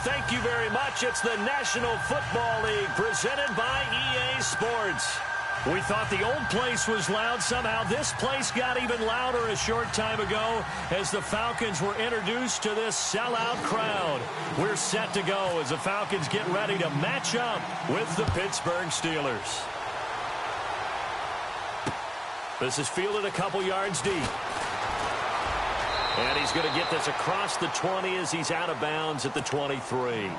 thank you very much. It's the National Football League presented by EA Sports. We thought the old place was loud. Somehow this place got even louder a short time ago as the Falcons were introduced to this sellout crowd. We're set to go as the Falcons get ready to match up with the Pittsburgh Steelers. This is fielded a couple yards deep. And he's going to get this across the 20 as he's out of bounds at the 23.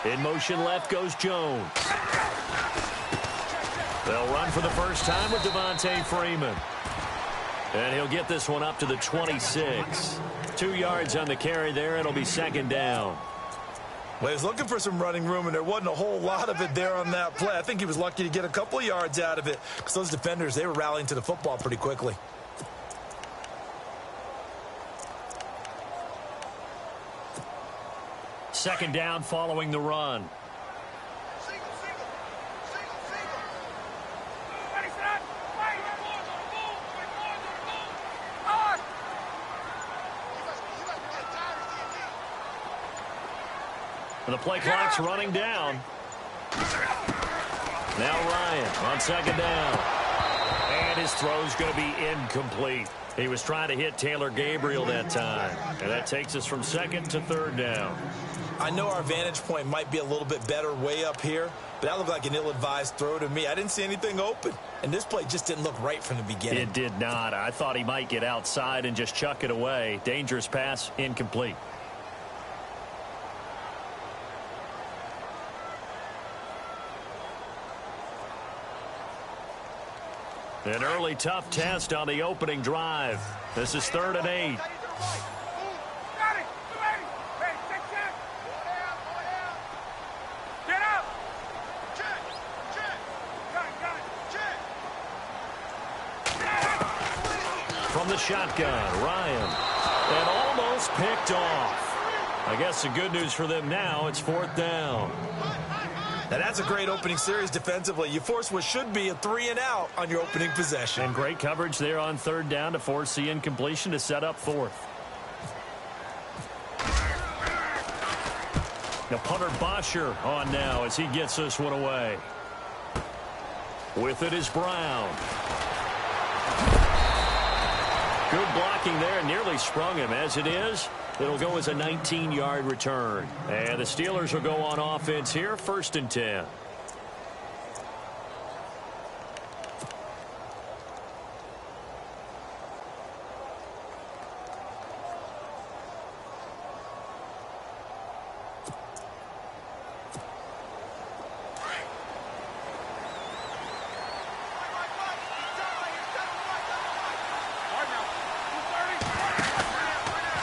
In motion left goes Jones. They'll run for the first time with Devontae Freeman. And he'll get this one up to the 26. 2 yards on the carry there. It'll be second down. Well, he's looking for some running room, and there wasn't a whole lot of it there on that play. I think he was lucky to get a couple of yards out of it because those defenders, they were rallying to the football pretty quickly. Second down following the run. The play clock's running down. Now Ryan on second down. And his throw's going to be incomplete. He was trying to hit Taylor Gabriel that time. And that takes us from second to third down. I know our vantage point might be a little bit better way up here, but that looked like an ill-advised throw to me. I didn't see anything open, and this play just didn't look right from the beginning. It did not. I thought he might get outside and just chuck it away. Dangerous pass, incomplete. An early tough test on the opening drive. This is 3rd and 8. From the shotgun, Ryan. And almost picked off. I guess the good news for them now, it's 4th down. Now, that's a great opening series defensively. You force what should be a 3-and-out on your opening possession. And great coverage there on 3rd down to force the incompletion to set up 4th. Now punter Bosher on now as he gets this one away. With it is Brown. Good blocking there, nearly sprung him. As it is, it'll go as a 19-yard return. And the Steelers will go on offense here, 1st and 10.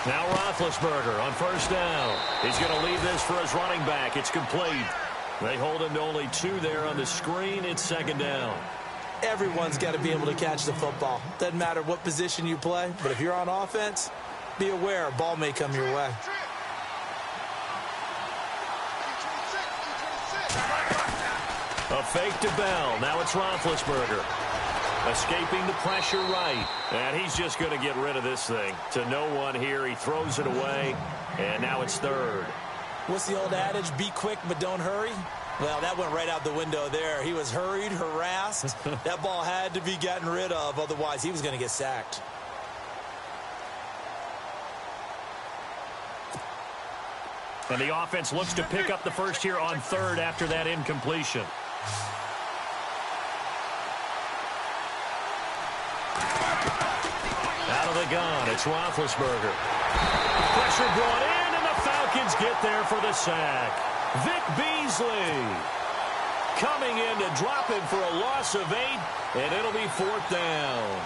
Now Roethlisberger on 1st down. He's going to leave this for his running back. It's complete. They hold him to only 2 there on the screen. It's 2nd down. Everyone's got to be able to catch the football. Doesn't matter what position you play, but if you're on offense, be aware a ball may come your way. A fake to Bell. Now it's Roethlisberger. Escaping the pressure right. And he's just going to get rid of this thing. To no one here. He throws it away. And now it's 3rd. What's the old adage? Be quick, but don't hurry. Well, that went right out the window there. He was hurried, harassed. That ball had to be gotten rid of. Otherwise, he was going to get sacked. And the offense looks to pick up the first here on 3rd after that incompletion. Out of the gun, it's Roethlisberger. Pressure brought in, and the Falcons get there for the sack. Vic Beasley coming in to drop him for a loss of 8, and it'll be 4th down.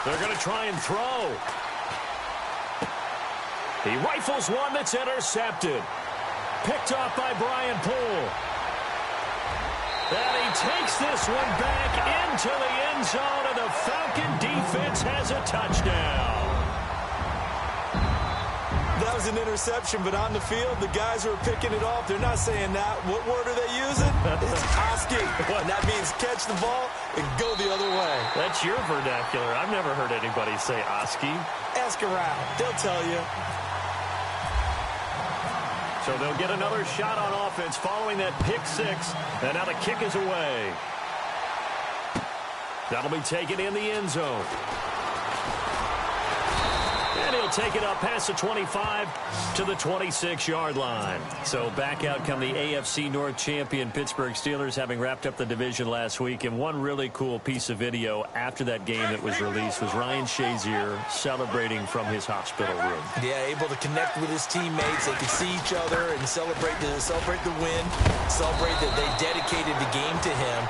They're going to try and throw. He rifles one that's intercepted. Picked off by Brian Poole. And he takes this one back into the end zone, and the Falcon defense has a touchdown. That was an interception, but on the field, the guys who are picking it off, they're not saying that. What word are they using? It's Oski. And that means catch the ball and go the other way. That's your vernacular. I've never heard anybody say Oski. Ask around. They'll tell you. So they'll get another shot on offense following that pick six. And now the kick is away. That'll be taken in the end zone. And he'll take it up past the 25 to the 26-yard line. So back out come the AFC North champion Pittsburgh Steelers, having wrapped up the division last week. And one really cool piece of video after that game that was released was Ryan Shazier celebrating from his hospital room. Yeah, able to connect with his teammates. They could see each other and celebrate the win, celebrate that they dedicated the game to him.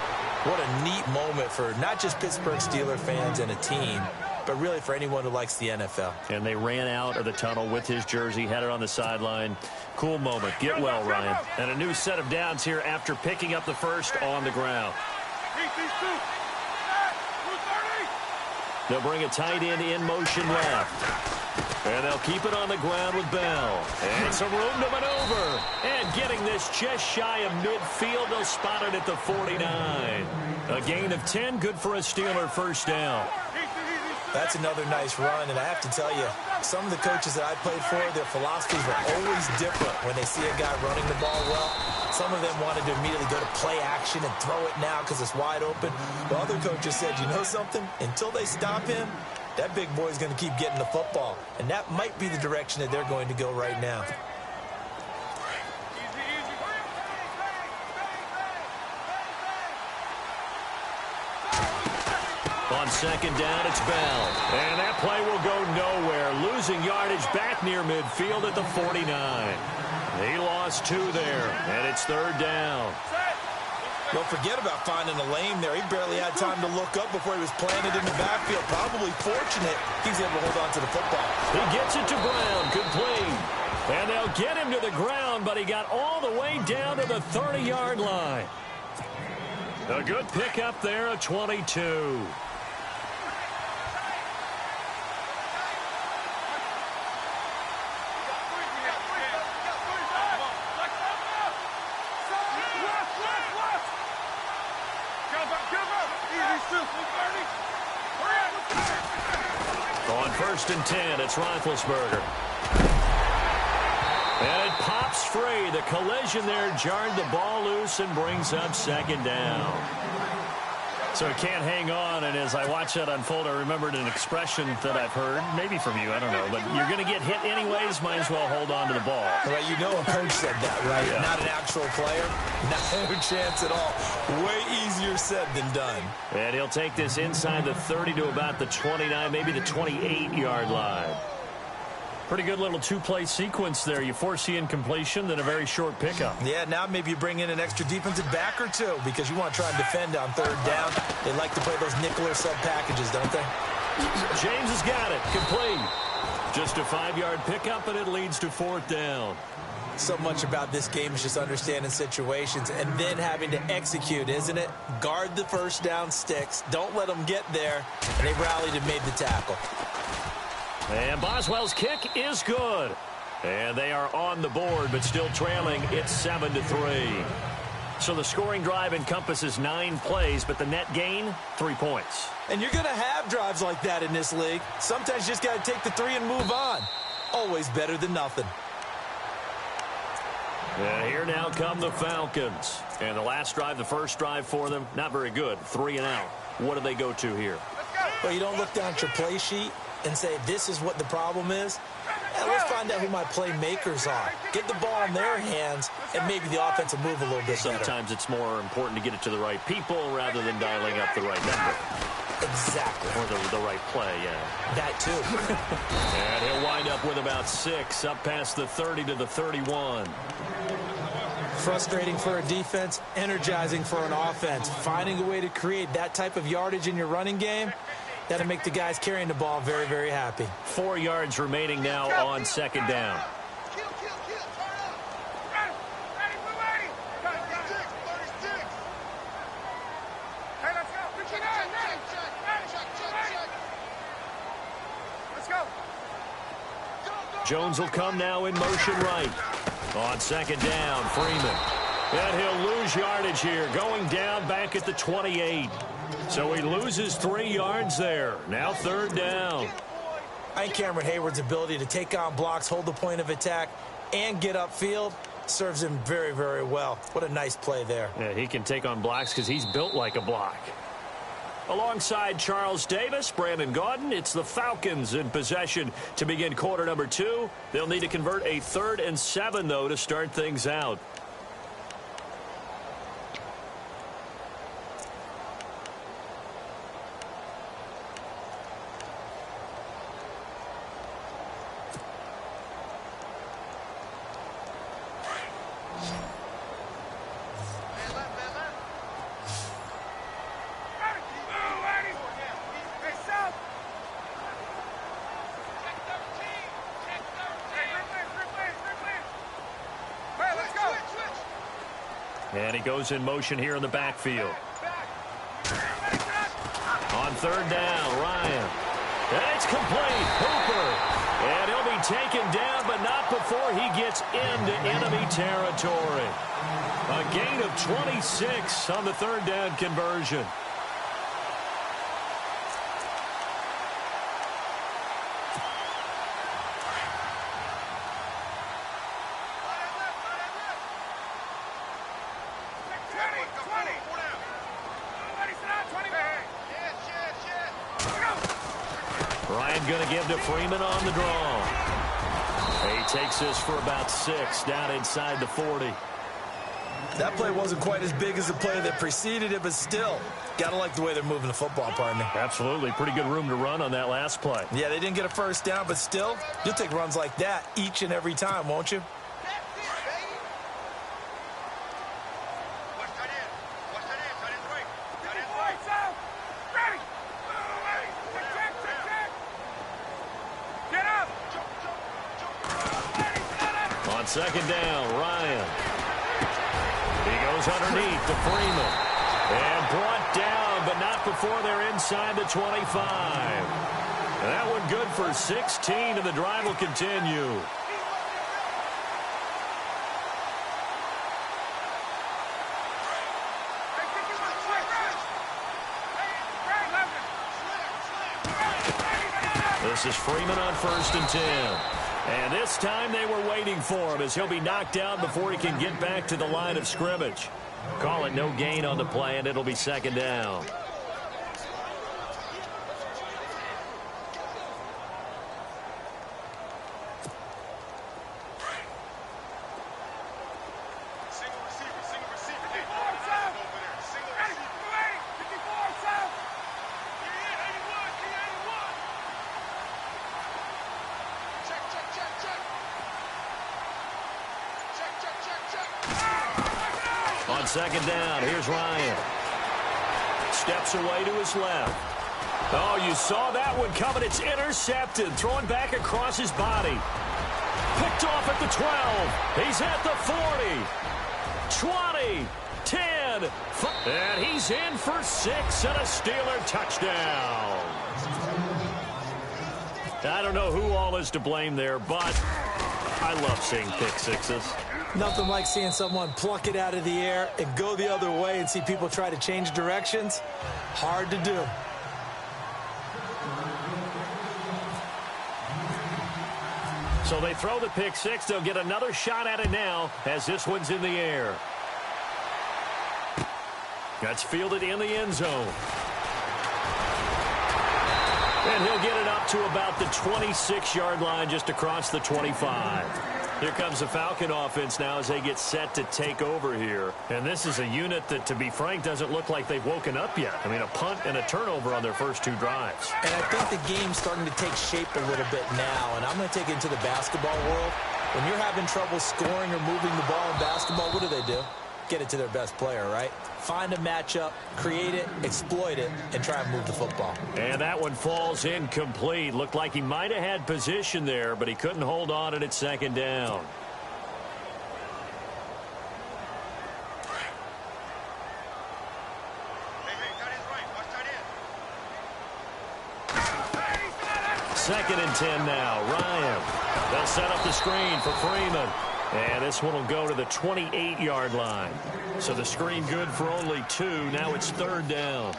What a neat moment for not just Pittsburgh Steelers fans and a team, but really for anyone who likes the NFL. And they ran out of the tunnel with his jersey, had it on the sideline. Cool moment. Get well, Ryan. And a new set of downs here after picking up the first on the ground. They'll bring a tight end in motion left. And they'll keep it on the ground with Bell. And some room to maneuver. And getting this just shy of midfield, they'll spot it at the 49. A gain of 10, good for a Steeler first down. That's another nice run, and I have to tell you, some of the coaches that I played for, their philosophies were always different when they see a guy running the ball well. Some of them wanted to immediately go to play action and throw it now because it's wide open. The other coaches said, you know something? Until they stop him, that big boy's going to keep getting the football, and that might be the direction that they're going to go right now. On second down, it's Bell. And that play will go nowhere. Losing yardage back near midfield at the 49. He lost 2 there, and it's third down. Don't forget about finding a lane there. He barely had time to look up before he was planted in the backfield. Probably fortunate he's able to hold on to the football. He gets it to Brown, complete. And they'll get him to the ground, but he got all the way down to the 30-yard line. A good pickup there, a 22. On first and 10, it's Roethlisberger. And it pops free. The collision there jarred the ball loose and brings up second down. So it can't hang on, and as I watch that unfold, I remembered an expression that I've heard, maybe from you, I don't know, but you're going to get hit anyways, might as well hold on to the ball. Right, you know a coach said that, right? Yeah. Not an actual player. No chance at all. Way easier said than done. And he'll take this inside the 30 to about the 29, maybe the 28-yard line. Pretty good little two-play sequence there. You foresee incompletion, then a very short pickup. Yeah, now maybe you bring in an extra defensive back or two because you want to try and defend on third down. They like to play those nickel or sub packages, don't they? James has got it. Complete. Just a 5-yard pickup, and it leads to fourth down. So much about this game is just understanding situations and then having to execute, isn't it? Guard the first down sticks. Don't let them get there. And they rallied and made the tackle. And Boswell's kick is good. And they are on the board, but still trailing. It's 7-3. So the scoring drive encompasses 9 plays, but the net gain, 3 points. And you're going to have drives like that in this league. Sometimes you just got to take the 3 and move on. Always better than nothing. And here now come the Falcons. And the last drive, the first drive for them, not very good. 3 and out. What do they go to here? Well, you don't look down at your play sheet and say, this is what the problem is. And let's find out who my playmakers are. Get the ball in their hands, and maybe the offense will move a little bit better. Sometimes it's more important to get it to the right people rather than dialing up the right number. Exactly. Or the right play, yeah. That too. And he'll wind up with about 6, up past the 30 to the 31. Frustrating for a defense, energizing for an offense. Finding a way to create that type of yardage in your running game, that'll make the guys carrying the ball very, very happy. 4 yards remaining now on second down. Jones will come now in motion right. On second down, Freeman. And he'll lose yardage here, going down back at the 28. So he loses 3 yards there. Now third down. I think Cameron Hayward's ability to take on blocks, hold the point of attack, and get upfield serves him very, very well. What a nice play there. Yeah, he can take on blocks because he's built like a block. Alongside Charles Davis, Brandon Gaudin, it's the Falcons in possession to begin quarter number 2. They'll need to convert a 3rd and 7, though, to start things out. And he goes in motion here in the backfield. On third down, Ryan. And it's complete. Hooper. And he'll be taken down, but not before he gets into enemy territory. A gain of 26 on the third down conversion. Going to give to Freeman on the draw. He takes this for about 6 down inside the 40. That play wasn't quite as big as the play that preceded it, but still, got to like the way they're moving the football, partner. Absolutely. Pretty good room to run on that last play. Yeah, they didn't get a first down, but still, you'll take runs like that each and every time, won't you? Second down, Ryan. He goes underneath to Freeman. And brought down, but not before they're inside the 25. And that one good for 16, and the drive will continue. This is Freeman on 1st and 10. And this time they were waiting for him as he'll be knocked down before he can get back to the line of scrimmage. Call it no gain on the play, and it'll be second down. Second down, here's Ryan. Steps away to his left. Oh, you saw that one coming. It's intercepted. Thrown back across his body. Picked off at the 12. He's at the 40. 20. 10. And he's in for 6 and a Steeler touchdown. I don't know who all is to blame there, but I love seeing pick sixes. Nothing like seeing someone pluck it out of the air and go the other way and see people try to change directions. Hard to do. So they throw the pick six. They'll get another shot at it now as this one's in the air. That's fielded in the end zone. And he'll get it up to about the 26-yard line just across the 25. Here comes the Falcon offense now as they get set to take over here. And this is a unit that, to be frank, doesn't look like they've woken up yet. I mean, a punt and a turnover on their first 2 drives. And I think the game's starting to take shape a little bit now. And I'm going to take it into the basketball world. When you're having trouble scoring or moving the ball in basketball, what do? Get it to their best player, right? Find a matchup, create it, exploit it, and try and move the football. And that one falls incomplete. Looked like he might have had position there, but he couldn't hold on at second down. Second and 10 now. Ryan. They'll set up the screen for Freeman. And this one will go to the 28-yard line. So the screen good for only 2. Now it's 3rd down.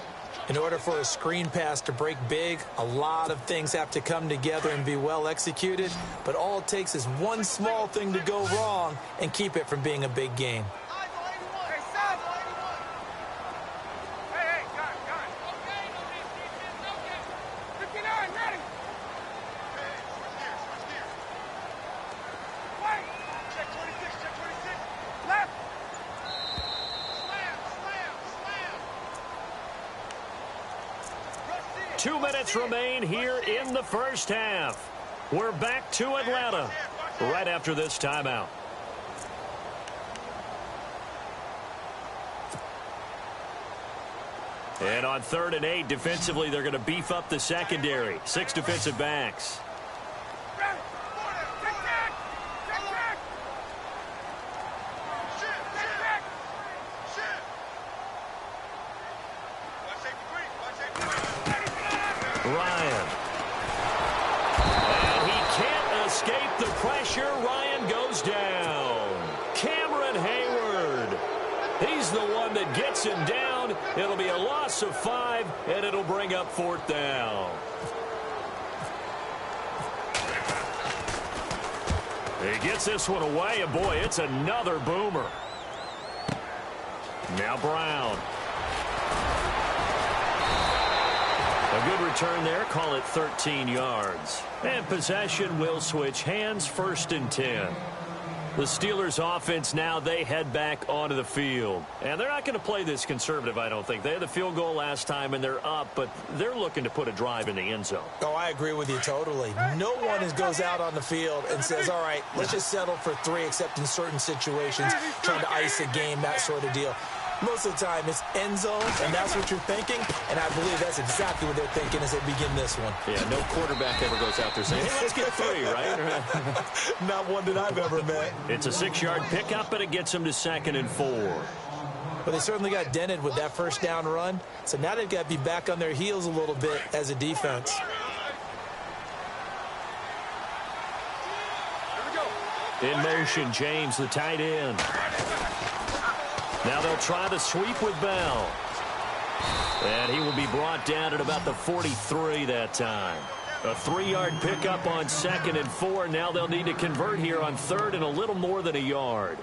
In order for a screen pass to break big, a lot of things have to come together and be well executed. But all it takes is one small thing to go wrong and keep it from being a big game. Remain here in the first half. We're back to Atlanta right after this timeout. And on 3rd and 8, defensively, they're going to beef up the secondary. 6 defensive backs. Ryan. And he can't escape the pressure. Ryan goes down. Cameron Hayward. He's the one that gets him down. It'll be a loss of 5, and it'll bring up 4th down. He gets this one away, and boy, it's another boomer. Now Brown. A good return there. Call it 13 yards. And possession will switch hands. 1st and 10. The Steelers offense now, they head back onto the field. And they're not going to play this conservative, I don't think. They had the field goal last time, and they're up, but they're looking to put a drive in the end zone. Oh, I agree with you totally. No one goes out on the field and says, all right, let's just settle for 3, except in certain situations, trying to ice a game, that sort of deal. Most of the time, it's end zone, and that's what you're thinking, and I believe that's exactly what they're thinking as they begin this one. Yeah, no quarterback ever goes out there saying, hey, let's get 3, right? Not one that I've ever met. It's a 6-yard pickup, and it gets them to 2nd and 4. But they certainly got dented with that first down run, so now they've got to be back on their heels a little bit as a defense. In motion, James, the tight end. Now they'll try the sweep with Bell. And he will be brought down at about the 43 that time. A 3-yard pickup on 2nd and 4. Now they'll need to convert here on 3rd and a little more than a yard.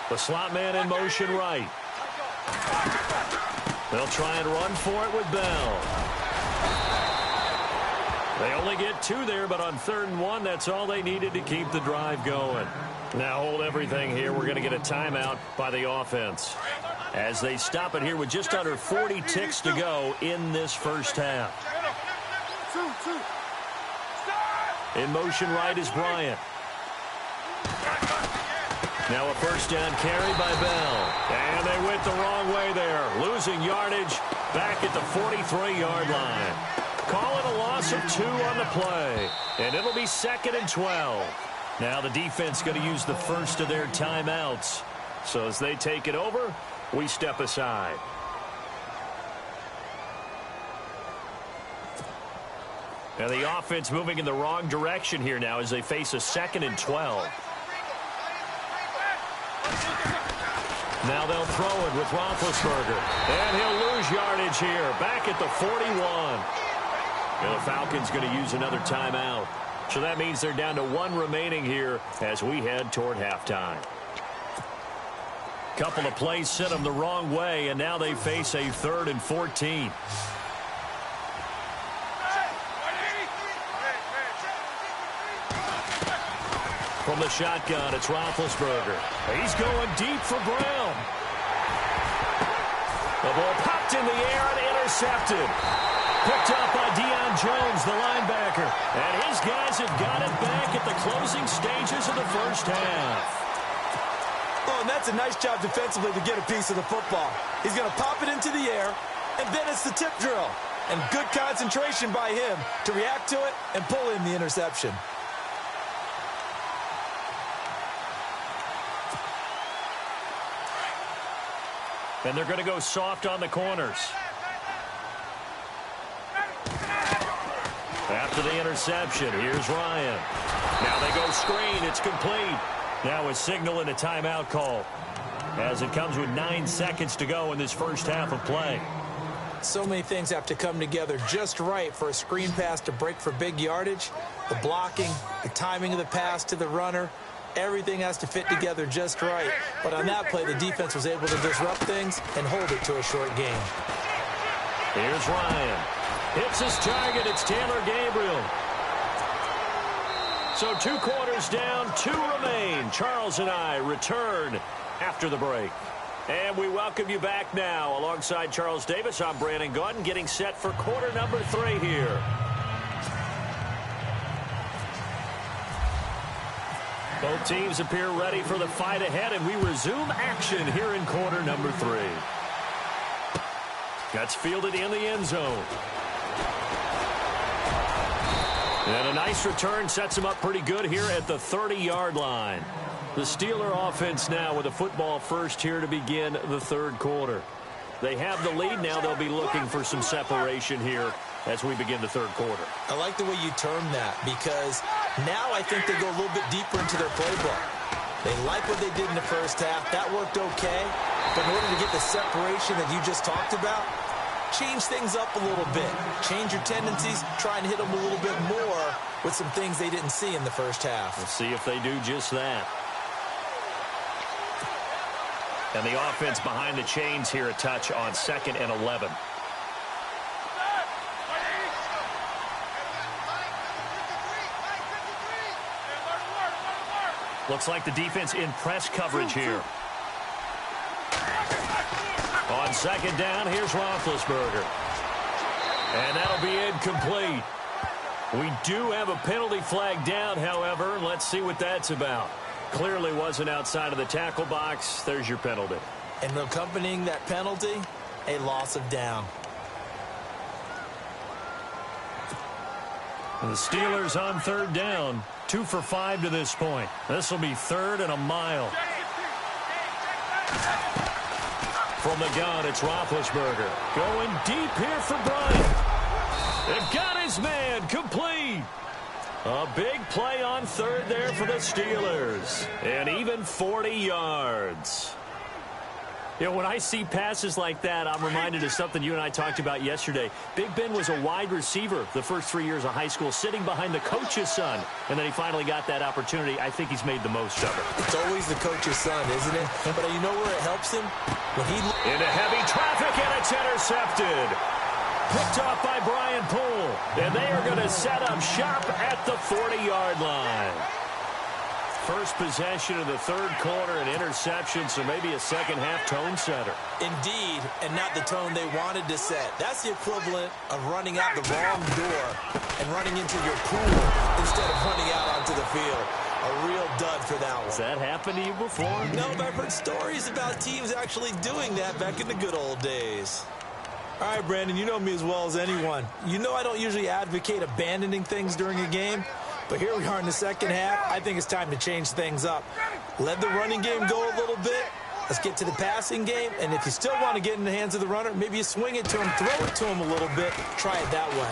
The slot man in motion right. They'll try and run for it with Bell. They only get 2 there, but on 3rd and 1, that's all they needed to keep the drive going. Now hold everything here. We're going to get a timeout by the offense as they stop it here with just under 40 ticks to go in this first half. In motion right is Bryant. Now a first down carry by Bell. And they went the wrong way there. Losing yardage back at the 43-yard line. Call it a loss of 2 on the play. And it'll be 2nd and 12. Now the defense going to use the first of their timeouts. So as they take it over, we step aside. Now the offense moving in the wrong direction here now as they face a 2nd and 12. Now they'll throw it with Roethlisberger. And he'll lose yardage here. Back at the 41. And the Falcons going to use another timeout. So that means they're down to 1 remaining here as we head toward halftime. Couple of plays sent them the wrong way, and now they face a 3rd and 14. From the shotgun, it's Roethlisberger. He's going deep for Brown. The ball popped in the air and intercepted. Picked up by Deion Jones, the linebacker. And his guys have got it back at the closing stages of the first half. Oh, and that's a nice job defensively to get a piece of the football. He's going to pop it into the air, and then it's the tip drill. And good concentration by him to react to it and pull in the interception. And they're going to go soft on the corners. After the interception, here's Ryan. Now they go screen. It's complete. Now a signal and a timeout call, as it comes with 9 seconds to go in this first half of play. So many things have to come together just right for a screen pass to break for big yardage. The blocking, the timing of the pass to the runner, everything has to fit together just right. But on that play, the defense was able to disrupt things and hold it to a short game. Here's Ryan. Hits his target. It's Taylor Gabriel. So 2 quarters down, 2 remain. Charles and I return after the break. And we welcome you back now. Alongside Charles Davis, I'm Brandon Gunn, getting set for quarter number 3 here. Both teams appear ready for the fight ahead, and we resume action here in quarter number 3. That's fielded in the end zone. And a nice return sets him up pretty good here at the 30-yard line. The Steeler offense now with a football first here to begin the third quarter. They have the lead. Now they'll be looking for some separation here as we begin the third quarter. I like the way you term that, because now I think they go a little bit deeper into their playbook. They like what they did in the first half. That worked okay. But in order to get the separation that you just talked about, change things up a little bit. Change your tendencies. Try and hit them a little bit more with some things they didn't see in the first half. We'll see if they do just that. And the offense behind the chains here a touch on 2nd and 11. Looks like the defense in press coverage here. On 2nd down, here's Roethlisberger. And that'll be incomplete. We do have a penalty flag down, however. Let's see what that's about. Clearly wasn't outside of the tackle box. There's your penalty. And accompanying that penalty, a loss of down. And the Steelers on 3rd down. 2 for 5 to this point. This will be 3rd and a mile. From the gun, it's Roethlisberger. Going deep here for Bryant. They've got his man complete. A big play on 3rd there for the Steelers. And even 40 yards. You know, when I see passes like that, I'm reminded of something you and I talked about yesterday. Big Ben was a wide receiver the first 3 years of high school, sitting behind the coach's son. And then he finally got that opportunity. I think he's made the most of it. It's always the coach's son, isn't it? But you know where it helps him? When he into heavy traffic, and it's intercepted. Picked off by Brian Poole. And they are going to set up shop at the 40-yard line. First possession of the third quarter, an interception, so maybe a second-half tone setter. Indeed, and not the tone they wanted to set. That's the equivalent of running out the wrong door and running into your pool instead of running out onto the field. A real dud for that one. Has that happened to you before? No, but I've heard stories about teams actually doing that back in the good old days. All right, Brandon, you know me as well as anyone. You know I don't usually advocate abandoning things during a game. But here we are in the second half. I think it's time to change things up. Let the running game go a little bit. Let's get to the passing game. And if you still want to get in the hands of the runner, maybe you swing it to him, throw it to him a little bit. Try it that way.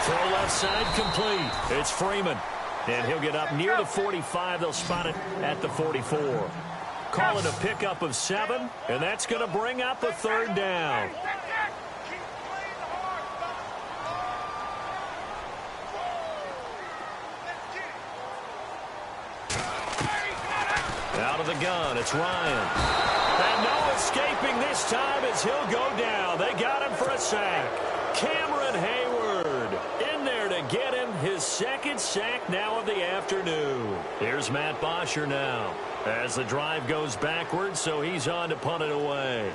Throw left side complete. It's Freeman. And he'll get up near the 45. They'll spot it at the 44. Call it a pickup of 7. And that's going to bring up a 3rd down. Out of the gun, it's Ryan. And no escaping this time as he'll go down. They got him for a sack. Cameron Hayward in there to get him his 2nd sack now of the afternoon. Here's Matt Bosher now as the drive goes backwards, so he's on to punt it away.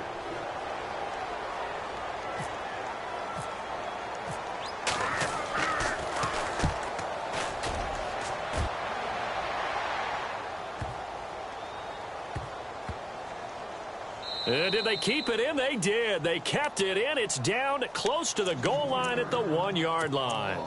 And did they keep it in? They did. They kept it in. It's down close to the goal line at the 1-yard line.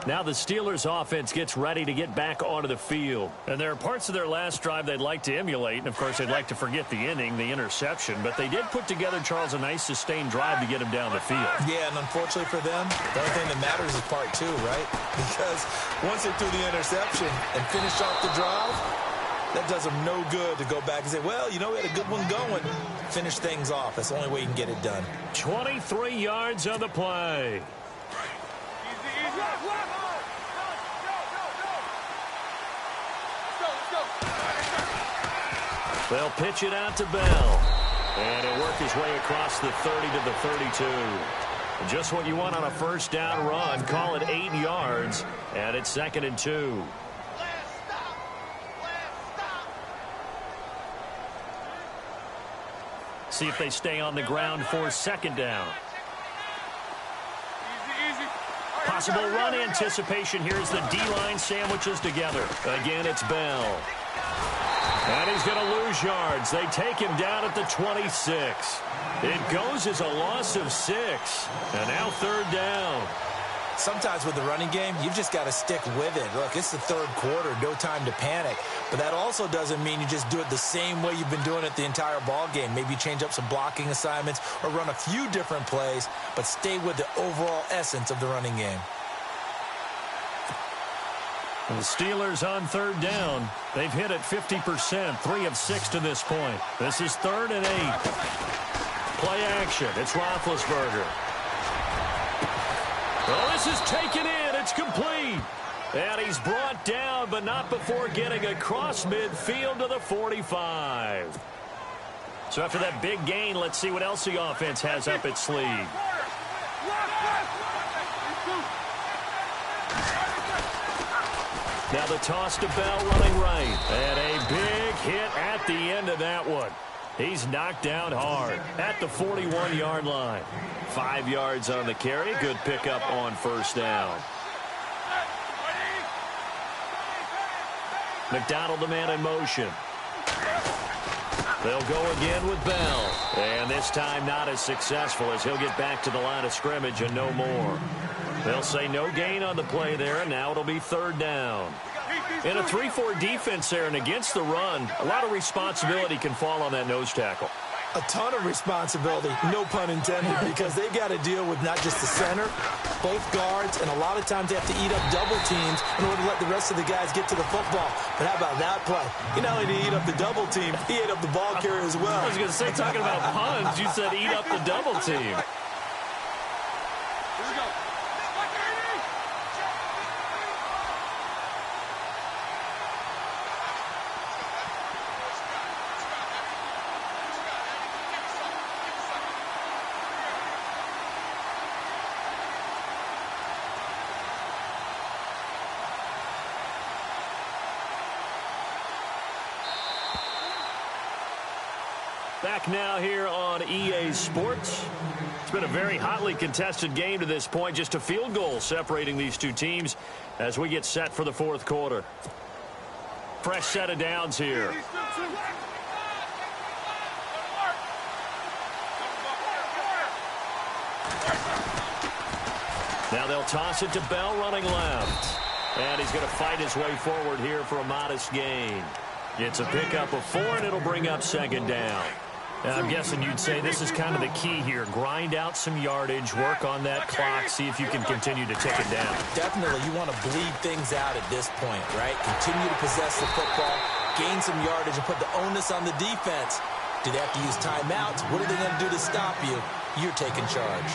Now the Steelers offense gets ready to get back onto the field. And there are parts of their last drive they'd like to emulate. And, of course, they'd like to forget the inning, the interception. But they did put together, Charles, a nice sustained drive to get him down the field. Yeah, and unfortunately for them, the only thing that matters is part two, right? Because once they threw the interception and finished off the drive, that does them no good to go back and say, well, you know, we had a good one going. Finish things off. That's the only way you can get it done. 23 yards on the play. They'll pitch it out to Bell. And he'll work his way across the 30 to the 32. Just what you want on a first down run. Call it 8 yards. And it's 2nd and 2. See if they stay on the ground for 2nd down. Possible run anticipation here as the D-line sandwiches together. Again, it's Bell. And he's going to lose yards. They take him down at the 26. It goes as a loss of 6. And now 3rd down. Sometimes with the running game, you've just got to stick with it. Look, it's the 3rd quarter, no time to panic. But that also doesn't mean you just do it the same way you've been doing it the entire ball game. Maybe change up some blocking assignments or run a few different plays, but stay with the overall essence of the running game. The Steelers on 3rd down. They've hit it 50%, 3 of 6 to this point. This is 3rd and 8. Play action. It's Roethlisberger. Well, this is taken in. It's complete. And he's brought down, but not before getting across midfield to the 45. So after that big gain, let's see what else the offense has up its sleeve. Now the toss to Bell running right. And a big hit at the end of that one. He's knocked down hard at the 41-yard line. 5 yards on the carry. Good pickup on 1st down. McDonald, the man in motion. They'll go again with Bell. And this time not as successful as he'll get back to the line of scrimmage and no more. They'll say no gain on the play there, and now it'll be 3rd down. In a 3-4 defense there and against the run, a lot of responsibility can fall on that nose tackle. A ton of responsibility, no pun intended, because they've got to deal with not just the center, both guards, and a lot of times they have to eat up double teams in order to let the rest of the guys get to the football. But how about that play? He not only did he eat up the double team, he ate up the ball carrier as well. I was going to say, talking about puns, you said eat up the double team. Back now here on EA Sports. It's been a very hotly contested game to this point. Just a field goal separating these two teams as we get set for the 4th quarter. Fresh set of downs here. Now they'll toss it to Bell running left. And he's going to fight his way forward here for a modest gain. It's a pickup of 4, and it'll bring up 2nd down. I'm guessing you'd say this is kind of the key here. Grind out some yardage, work on that clock, see if you can continue to tick it down. Definitely, you want to bleed things out at this point, right? Continue to possess the football, gain some yardage, and put the onus on the defense. Do they have to use timeouts? What are they going to do to stop you? You're taking charge.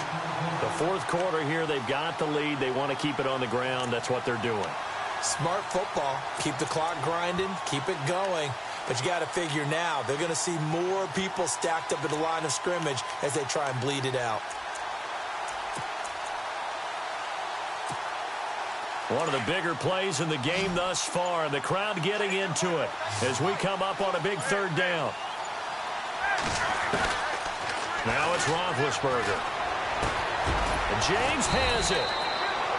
The 4th quarter here, they've got the lead. They want to keep it on the ground. That's what they're doing. Smart football. Keep the clock grinding. Keep it going. But you got to figure now, they're going to see more people stacked up at the line of scrimmage as they try and bleed it out. One of the bigger plays in the game thus far. The crowd getting into it as we come up on a big 3rd down. Now it's Roethlisberger. And James has it.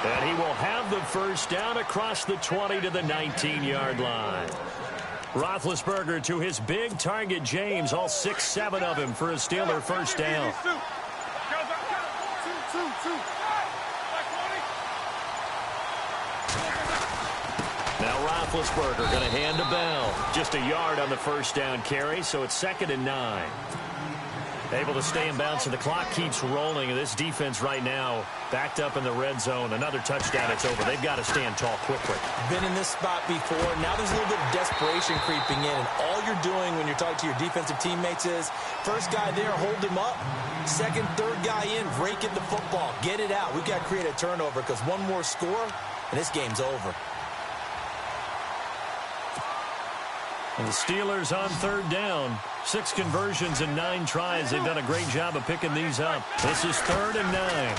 And he will have the 1st down across the 20 to the 19-yard line. Roethlisberger to his big target, James, all 6-7 of him for a Steeler 1st down. Roethlisberger going to hand to Bell. Just a yard on the first down carry, so it's 2nd and 9. Able to stay in bounds, and the clock keeps rolling. This defense right now backed up in the red zone. Another touchdown, it's over. They've got to stand tall quickly. Been in this spot before. Now there's a little bit of desperation creeping in, and all you're doing when you're talking to your defensive teammates is first guy there, hold him up. Second, third guy in, break it the football. Get it out. We've got to create a turnover because one more score, and this game's over. And the Steelers on 3rd down. 6 conversions and 9 tries. They've done a great job of picking these up. This is 3rd and 9.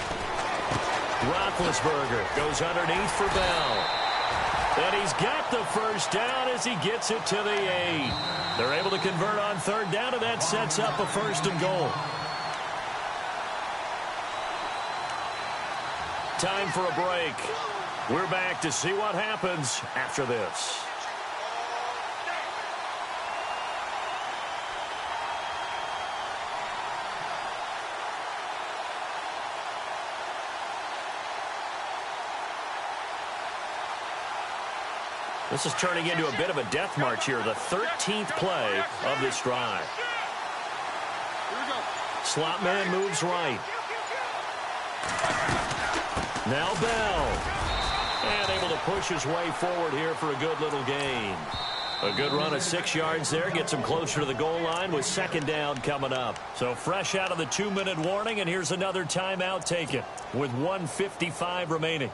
Roethlisberger goes underneath for Bell. And he's got the first down as he gets it to the 8. They're able to convert on 3rd down, and that sets up a 1st and goal. Time for a break. We're back to see what happens after this. This is turning into a bit of a death march here, the 13th play of this drive. Slot man moves right. Now Bell. And able to push his way forward here for a good little gain. A good run of 6 yards there. Gets him closer to the goal line with 2nd down coming up. So fresh out of the 2-minute warning, and here's another timeout taken with 1:55 remaining.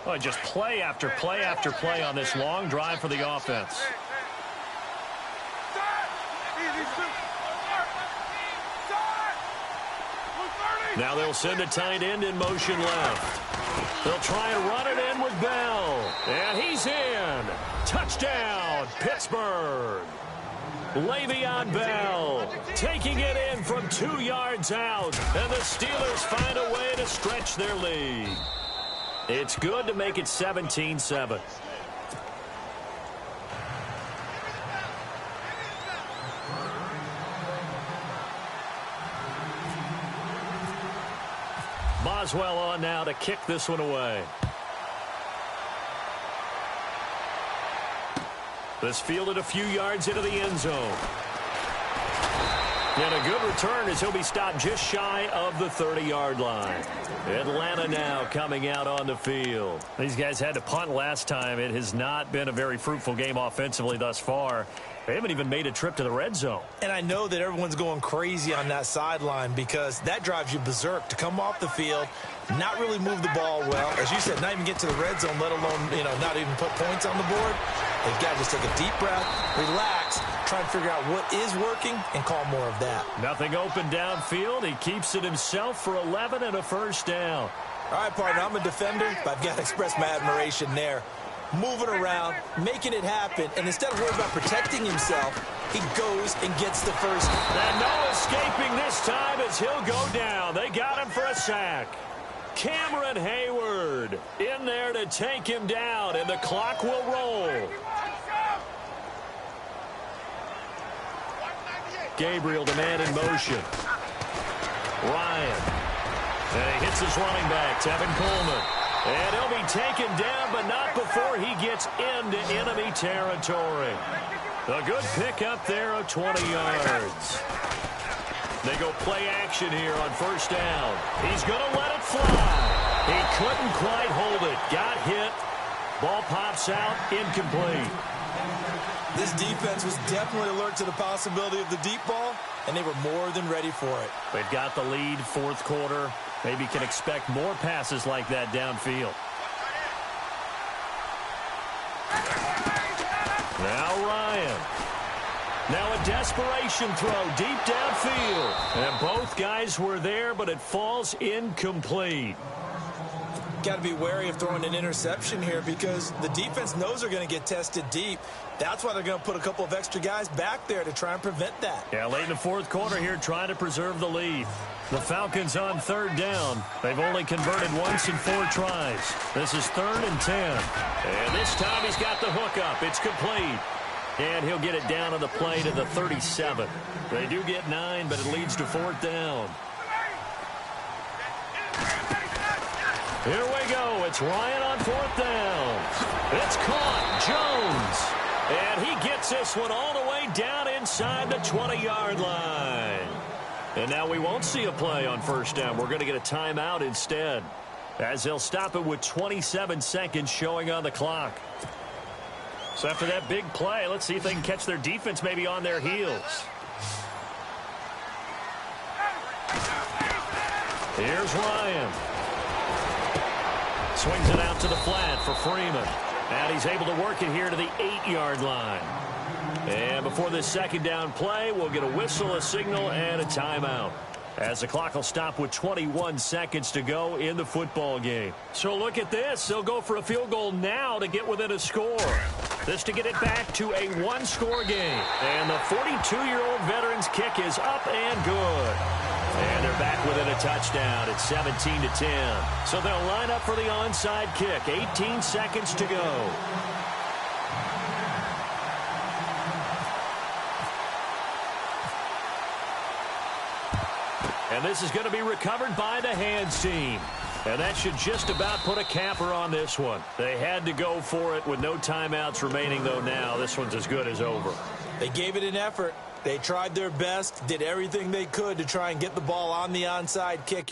Oh, just play after play after play on this long drive for the offense. Now they'll send a tight end in motion left. They'll try and run it in with Bell. And he's in. Touchdown, Pittsburgh. Le'Veon Bell taking it in from 2 yards out. And the Steelers find a way to stretch their lead. It's good to make it 17-7. Boswell on now to kick this one away. This fielded a few yards into the end zone. And a good return as he'll be stopped just shy of the 30-yard line. Atlanta now coming out on the field. These guys had to punt last time. It has not been a very fruitful game offensively thus far. They haven't even made a trip to the red zone. And I know that everyone's going crazy on that sideline because that drives you berserk to come off the field, not really move the ball well. As you said, not even get to the red zone, let alone, not even put points on the board. They've got to just take a deep breath, relax, try and figure out what is working, and call more of that. Nothing open downfield. He keeps it himself for 11 and a first down. All right, partner, I'm a defender, but I've got to express my admiration there. Moving around, making it happen, and instead of worrying about protecting himself, he goes and gets the first. And no escaping this time as he'll go down. They got him for a sack. Cameron Hayward in there to take him down, and the clock will roll. Gabriel, the man in motion. Ryan. And he hits his running back, Tevin Coleman. And he'll be taken down, but not before he gets into enemy territory. A good pickup there of 20 yards. They go play action here on first down. He's going to let it fly. He couldn't quite hold it. Got hit. Ball pops out, incomplete. This defense was definitely alert to the possibility of the deep ball, and they were more than ready for it. They've got the lead, fourth quarter. Maybe can expect more passes like that downfield. Now Ryan. Now a desperation throw deep downfield. And both guys were there, but it falls incomplete. Got to be wary of throwing an interception here because the defense knows they're going to get tested deep. That's why they're going to put a couple of extra guys back there to try and prevent that. Yeah, late in the fourth quarter here trying to preserve the lead. The Falcons on third down. They've only converted once in 4 tries. This is 3rd and 10. And this time he's got the hook up. It's complete. And he'll get it down on the play to the 37. They do get 9, but it leads to 4th down. Here we go. It's Ryan on 4th down. It's caught. Jones. And he gets this one all the way down inside the 20-yard line. And now we won't see a play on 1st down. We're going to get a timeout instead, as they'll stop it with 27 seconds showing on the clock. So after that big play, let's see if they can catch their defense maybe on their heels. Here's Ryan. Swings it out to the flat for Freeman. And he's able to work it here to the 8-yard line. And before this 2nd down play, we'll get a whistle, a signal, and a timeout, as the clock will stop with 21 seconds to go in the football game. So look at this. They'll go for a field goal now to get within a score. This to get it back to a 1-score game. And the 42-year-old veteran's kick is up and good. And they're back within a touchdown at 17-10. So they'll line up for the onside kick. 18 seconds to go. And this is going to be recovered by the hands team. And that should just about put a capper on this one. They had to go for it with no timeouts remaining, though now. This one's as good as over. They gave it an effort. They tried their best, did everything they could to try and get the ball on the onside kick.